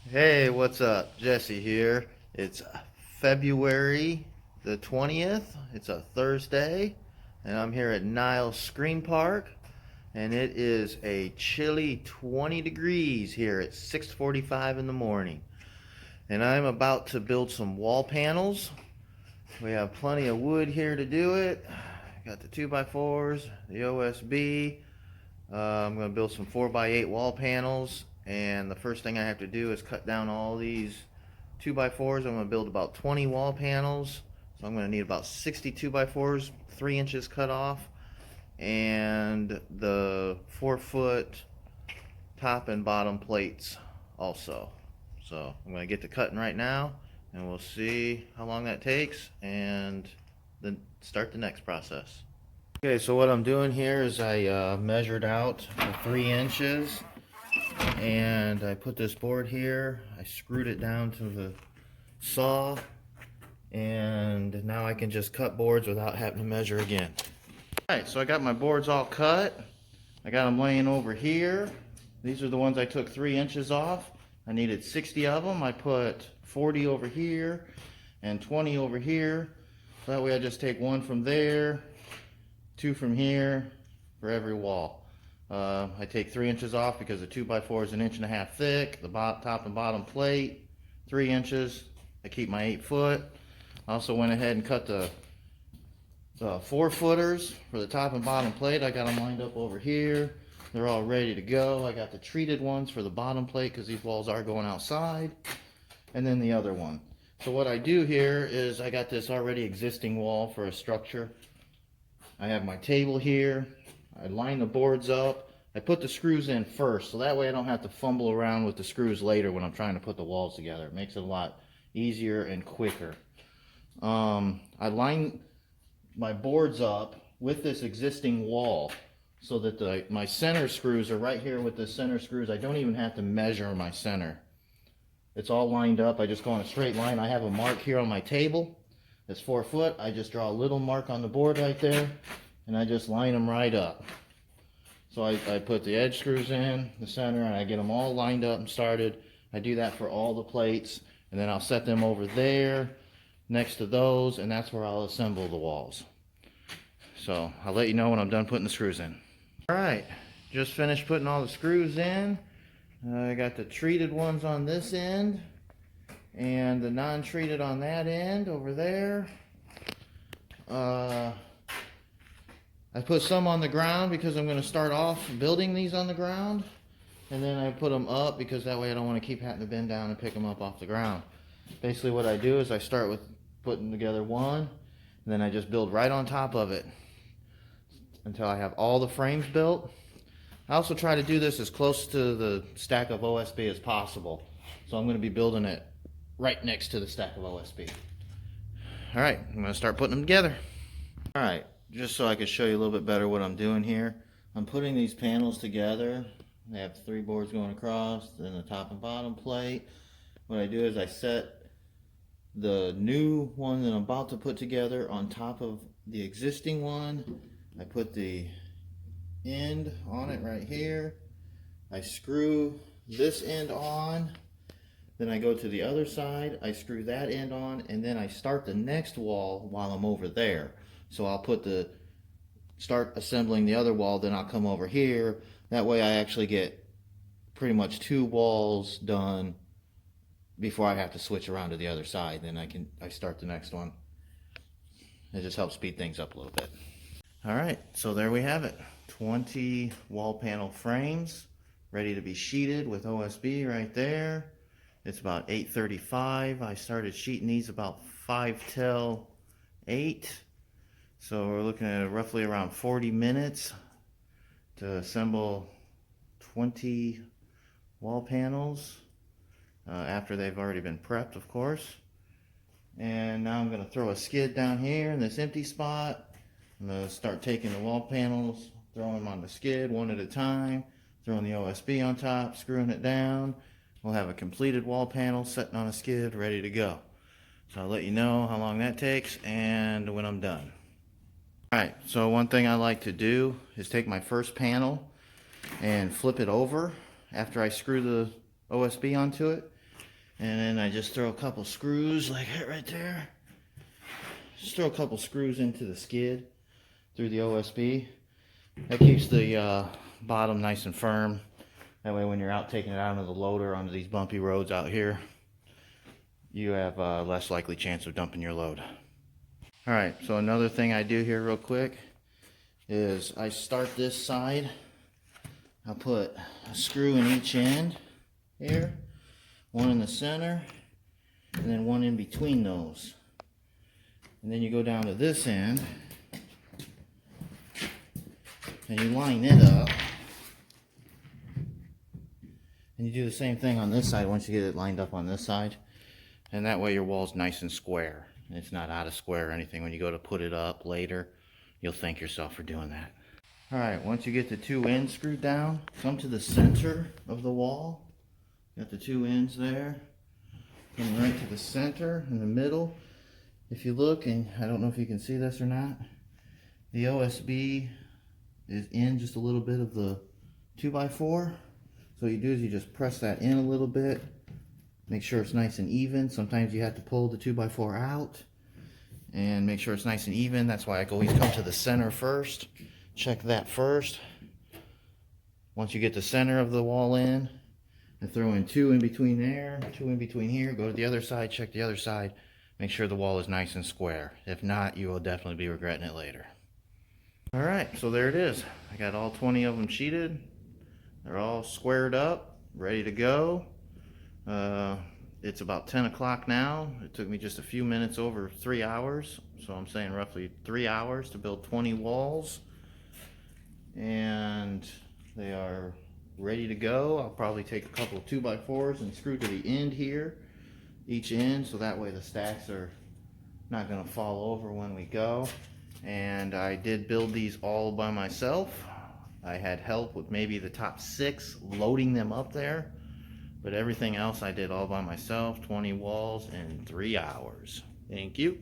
Hey, what's up? Jesse here. It's February the 20th. It's a Thursday, and I'm here at Niles Scream Park, and it is a chilly 20 degrees here at 6:45 in the morning. And I'm about to build some wall panels. We have plenty of wood here to do it. Got the 2x4s, the OSB. I'm going to build some 4x8 wall panels, and the first thing I have to do is cut down all these 2x4s. I'm going to build about 20 wall panels, so I'm going to need about 60 2x4s, 3 inches cut off, and the 4-foot top and bottom plates also. So I'm going to get to cutting right now, and we'll see how long that takes and then start the next process. Okay, so what I'm doing here is I measured out the 3 inches, and I put this board here. I screwed it down to the saw, and now I can just cut boards without having to measure again. Alright, so I got my boards all cut. I got them laying over here. These are the ones I took 3 inches off. I needed 60 of them. I put 40 over here and 20 over here. So that way I just take one from there, 2 from here for every wall. I take 3 inches off because the 2x4 is 1.5 inches thick. The top and bottom plate, 3 inches. I keep my 8-foot. I also went ahead and cut the 4-footers for the top and bottom plate. I got them lined up over here. They're all ready to go. I got the treated ones for the bottom plate because these walls are going outside. And then the other one. So what I do here is I got this already existing wall for a structure. I have my table here. I line the boards up. I put the screws in first, so that way I don't have to fumble around with the screws later when I'm trying to put the walls together. It makes it a lot easier and quicker. I line my boards up with this existing wall so that my center screws are right here with the center screws. I don't even have to measure my center. It's all lined up. I just go on a straight line. I have a mark here on my table. It's 4 foot. I just draw a little mark on the board right there, and I just line them right up. So I put the edge screws in the center, and I get them all lined up and started. I do that for all the plates, and then I'll set them over there next to those, and that's where I'll assemble the walls. So I'll let you know when I'm done putting the screws in. Alright, just finished putting all the screws in. I got the treated ones on this end and the non-treated on that end over there. I put some on the ground because I'm going to start off building these on the ground, and then I put them up because that way I don't want to keep having to bend down and pick them up off the ground. Basically what I do is I start with putting together one, and then I just build right on top of it until I have all the frames built. I also try to do this as close to the stack of OSB as possible, so I'm going to be building it right next to the stack of OSB. Alright, I'm going to start putting them together. Alright, just so I can show you a little bit better what I'm doing here. I'm putting these panels together. I have 3 boards going across, then the top and bottom plate. What I do is I set the new one that I'm about to put together on top of the existing one. I put the end on it right here. I screw this end on. Then I go to the other side, I screw that end on, and then I start the next wall while I'm over there. So I'll start assembling the other wall, then I'll come over here. That way I actually get pretty much 2 walls done before I have to switch around to the other side. Then I start the next one. It just helps speed things up a little bit. Alright, so there we have it. 20 wall panel frames ready to be sheeted with OSB right there. It's about 8:35. I started sheeting these about 5 till 8. So we're looking at roughly around 40 minutes to assemble 20 wall panels after they've already been prepped, of course. And now I'm going to throw a skid down here in this empty spot. I'm going to start taking the wall panels, throwing them on the skid one at a time, throwing the OSB on top, screwing it down. We'll have a completed wall panel sitting on a skid ready to go. So I'll let you know how long that takes and when I'm done. Alright, so one thing I like to do is take my first panel and flip it over after I screw the OSB onto it. And then I just throw a couple screws like that right there. Just throw a couple screws into the skid through the OSB. That keeps the bottom nice and firm. That way when you're out taking it out of the loader onto these bumpy roads out here, you have a less likely chance of dumping your load. Alright, so another thing I do here real quick is I start this side. I'll put a screw in each end here, one in the center, and then one in between those. And then you go down to this end and you line it up. And you do the same thing on this side once you get it lined up on this side. And that way your wall's nice and square. It's not out of square or anything. When you go to put it up later, you'll thank yourself for doing that. Alright, once you get the two ends screwed down, come to the center of the wall. Got the two ends there. Come right to the center, in the middle. If you look, and I don't know if you can see this or not, the OSB is in just a little bit of the 2x4. So what you do is you just press that in a little bit. Make sure it's nice and even. Sometimes you have to pull the 2x4 out and make sure it's nice and even. That's why I always come to the center first. Check that first. Once you get the center of the wall in, and throw in two in between there, two in between here, go to the other side, check the other side. Make sure the wall is nice and square. If not, you will definitely be regretting it later. Alright, so there it is. I got all 20 of them sheeted. They're all squared up, ready to go. It's about 10 o'clock now. It took me just a few minutes over 3 hours. So I'm saying roughly 3 hours to build 20 walls. And they are ready to go. I'll probably take a couple of 2x4s and screw to the end here, each end, so that way the stacks are not going to fall over when we go. And I did build these all by myself. I had help with maybe the top 6 loading them up there, but everything else I did all by myself. 20 walls in 3 hours. Thank you.